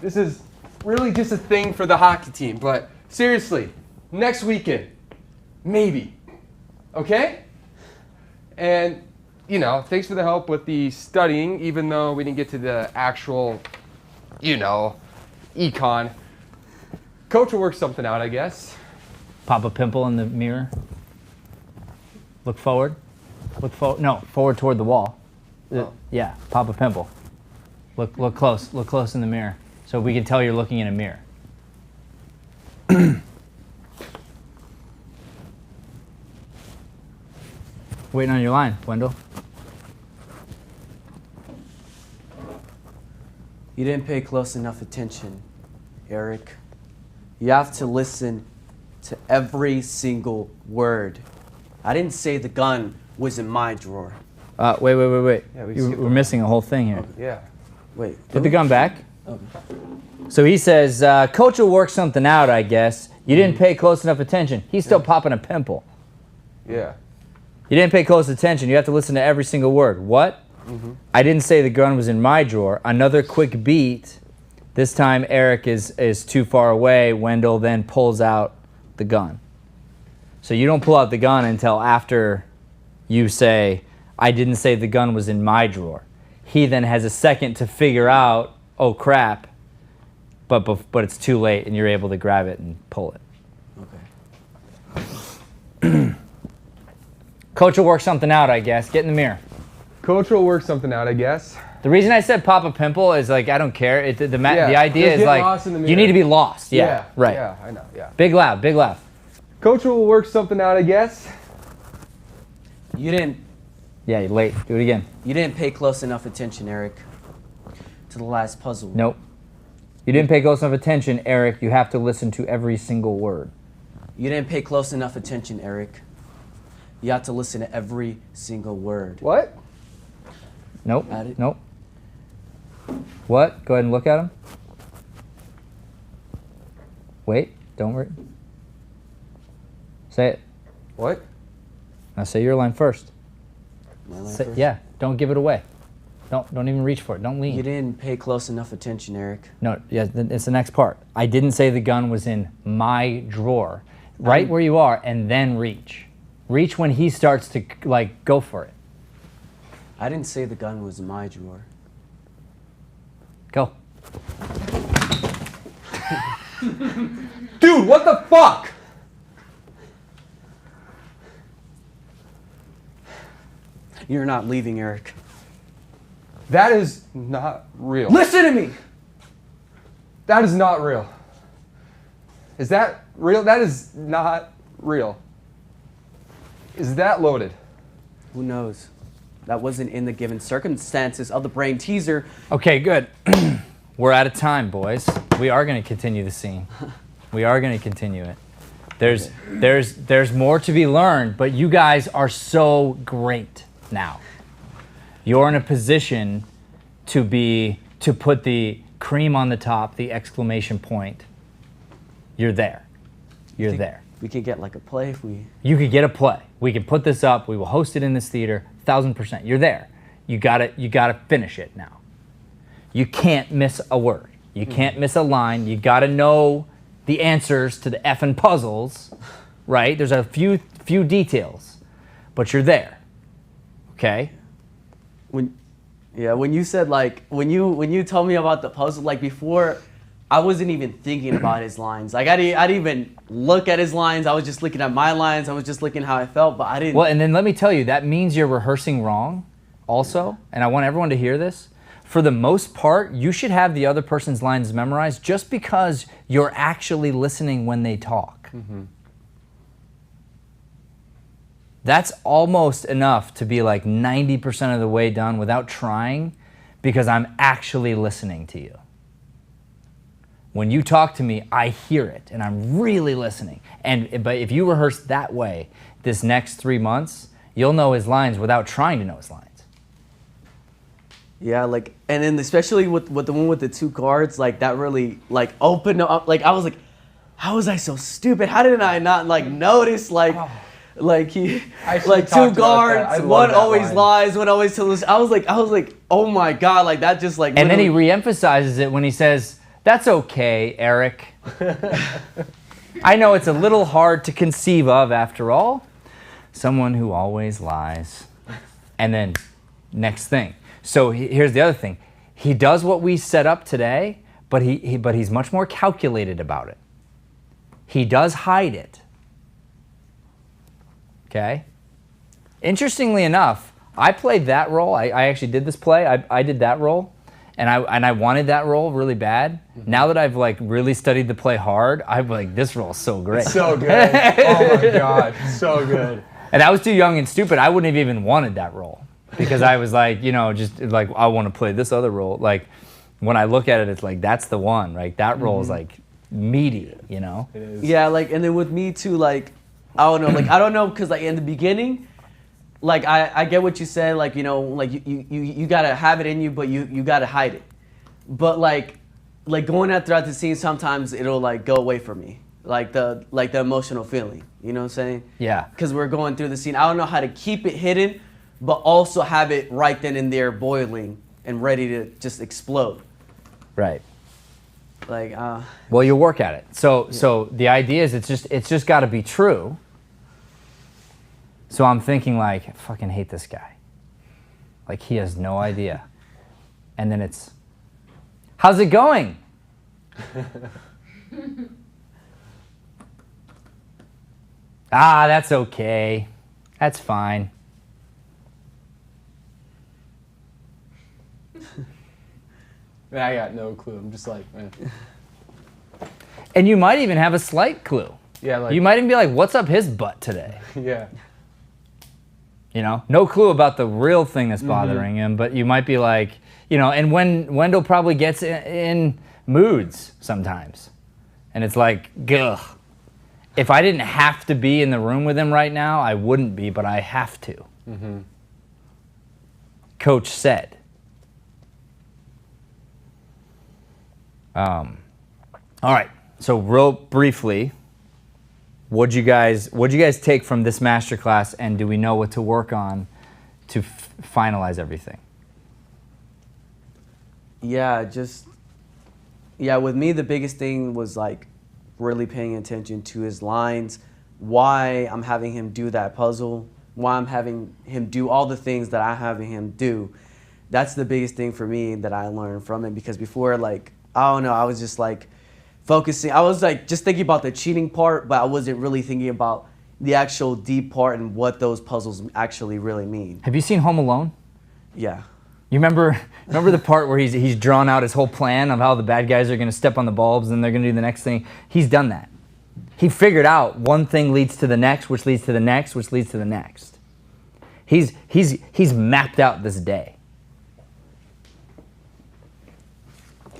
S3: This is really just a thing for the hockey team, but seriously, next weekend, maybe. Okay? And, you know, thanks for the help with the studying, even though we didn't get to the actual, you know, econ. Coach will work something out, I guess.
S1: Pop a pimple in the mirror. Look forward. Look forward. No, forward toward the wall.
S3: Oh.
S1: Yeah, pop a pimple. Look close. Look close in the mirror, so we can tell you're looking in a mirror. Waiting on your line, Wendell.
S2: You didn't pay close enough attention, Eric. You have to listen to every single word. I didn't say the gun was in my drawer.
S1: Wait.
S3: Yeah, we
S1: We're
S3: skipped
S1: missing a whole thing here.
S3: Yeah.
S2: Wait.
S1: Put the gun back.
S2: Okay.
S1: So he says, Coach will work something out, I guess. You didn't pay close enough attention. He's still popping a pimple.
S3: Yeah.
S1: You didn't pay close attention. You have to listen to every single word. What? I didn't say the gun was in my drawer. Another quick beat. This time Eric is too far away. Wendell then pulls out the gun. So you don't pull out the gun until after you say, I didn't say the gun was in my drawer. He then has a second to figure out, oh crap, but it's too late and you're able to grab it and pull it.
S2: Okay.
S1: Coach will work something out, I guess. Get in the mirror.
S3: Coach will work something out, I guess.
S1: The reason I said pop a pimple is like, I don't care. The idea
S3: just
S1: is
S3: get
S1: like,
S3: lost in the
S1: you
S3: mirror.
S1: need to be lost. Yeah, right.
S3: Yeah, I know, yeah.
S1: Big laugh.
S3: Coach will work something out, I guess.
S2: You didn't
S1: Yeah, you're late. Do it again.
S2: You didn't pay close enough attention, Eric, to the last puzzle.
S1: Nope. You didn't pay close enough attention, Eric. You have to listen to every single word.
S2: You didn't pay close enough attention, Eric. You have to listen to every single word.
S3: What?
S1: Nope.
S2: Got it.
S1: Nope. What? Go ahead and look at him. Wait. Don't worry. Say it.
S3: What?
S1: Now say your line first.
S2: My line
S1: Say,
S2: first?
S1: yeah. Don't give it away. Don't even reach for it. Don't lean.
S2: You didn't pay close enough attention, Eric.
S1: No, yeah, it's the next part. I didn't say the gun was in my drawer. Right where you are, and then reach. Reach when he starts to, like, go for it.
S2: I didn't say the gun was in my drawer.
S1: Go.
S3: Dude, what the fuck?
S2: You're not leaving, Eric.
S3: That is not real.
S2: Listen to me!
S3: That is not real. Is that real? That is not real. Is that loaded?
S2: Who knows? That wasn't in the given circumstances of the brain teaser.
S1: Okay, good. We're out of time, boys. We are going to continue the scene. We are going to continue it. There's more to be learned, but you guys are so great now. You're in a position to put the cream on the top, the exclamation point. You're there. You're there.
S2: We could get like a play if we...
S1: You could get a play. We can put this up. We will host it in this theater. 1,000%. You're there. You gotta finish it now. You can't miss a word. You can't miss a line. You gotta know the answers to the effing puzzles, right? There's a few details, but you're there. Okay?
S2: When you said like, when you told me about the puzzle, like before, I wasn't even thinking about his lines. Like I didn't even look at his lines. I was just looking at my lines. I was just looking how I felt, but I didn't.
S1: Well, and then let me tell you, that means you're rehearsing wrong also, and I want everyone to hear this. For the most part, you should have the other person's lines memorized just because you're actually listening when they talk.
S3: Mm-hmm.
S1: That's almost enough to be like 90% of the way done without trying, because I'm actually listening to you. When you talk to me, I hear it, and I'm really listening. But if you rehearse that way, this next 3 months, you'll know his lines without trying to know his lines.
S2: Yeah, like, and then especially with the one with the 2 guards, like that really like opened up. Like I was like, how was I so stupid? How did I not like notice like he like 2 guards, one always lies, one always tells. I was like, oh my god, like that just like.
S1: And then he reemphasizes it when he says, "That's okay, Eric. I know it's a little hard to conceive of after all. Someone who always lies." And then next thing. So here's the other thing. He does what we set up today, but he's much more calculated about it. He does hide it. Okay? Interestingly enough, I played that role. I actually did this play. I did that role, and I wanted that role really bad. Now that I've like really studied the play hard, I'm like, this role is so great.
S3: So good. Oh my god, so good.
S1: And I was too young and stupid. I wouldn't have even wanted that role. Because I was like, just like, I want to play this other role. Like, when I look at it, it's like, that's the one, right? That role is like meaty,
S3: It is.
S2: Yeah, like, and then with me too, like, I don't know, because like in the beginning, like I get what you said, like, like you gotta have it in you, but you gotta hide it. But like going out throughout the scene, sometimes it'll like go away from me, like the emotional feeling. You know what I'm saying?
S1: Yeah.
S2: Because we're going through the scene. I don't know how to keep it hidden, but also have it right then and there boiling and ready to just explode.
S1: Right.
S2: Like,
S1: Well, you work at it. So the idea is it's just got to be true. So I'm thinking like, I fucking hate this guy. Like he has no idea. And then it's, how's it going? That's okay. That's fine.
S3: Man, I got no clue. I'm just like, man.
S1: And you might even have a slight clue.
S3: Yeah, like,
S1: You might even be like, what's up his butt today?
S3: yeah.
S1: No clue about the real thing that's bothering him, but you might be like, and when Wendell probably gets in moods sometimes. And it's like, ugh. If I didn't have to be in the room with him right now, I wouldn't be, but I have to. Coach said. All right, so real briefly, what'd you guys take from this masterclass, and do we know what to work on to finalize everything?
S2: yeah, with me, the biggest thing was like really paying attention to his lines, why I'm having him do that puzzle, why I'm having him do all the things that I'm having him do. That's the biggest thing for me that I learned from it, because before, like, I don't know, I was just like focusing. I was like just thinking about the cheating part, but I wasn't really thinking about the actual deep part and what those puzzles actually really mean.
S1: Have you seen Home Alone?
S2: Yeah.
S1: You remember the part where he's drawn out his whole plan of how the bad guys are going to step on the bulbs and they're going to do the next thing? He's done that. He figured out one thing leads to the next, which leads to the next, which leads to the next. He's mapped out this day.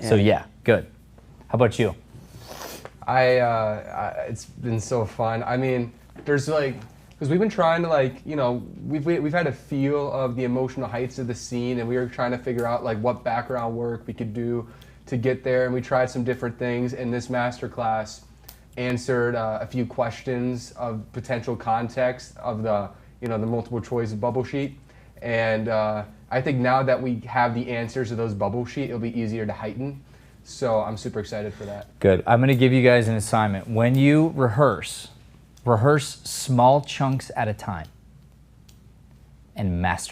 S1: So yeah, good. How about you?
S3: It's been so fun. I mean, there's like, because we've been trying to like, we've had a feel of the emotional heights of the scene, and we were trying to figure out like what background work we could do to get there, and we tried some different things. And this masterclass answered a few questions of potential context of the multiple choice bubble sheet. And I think now that we have the answers to those bubble sheet, it'll be easier to heighten. So I'm super excited for that.
S1: Good. I'm going to give you guys an assignment. When you rehearse small chunks at a time and master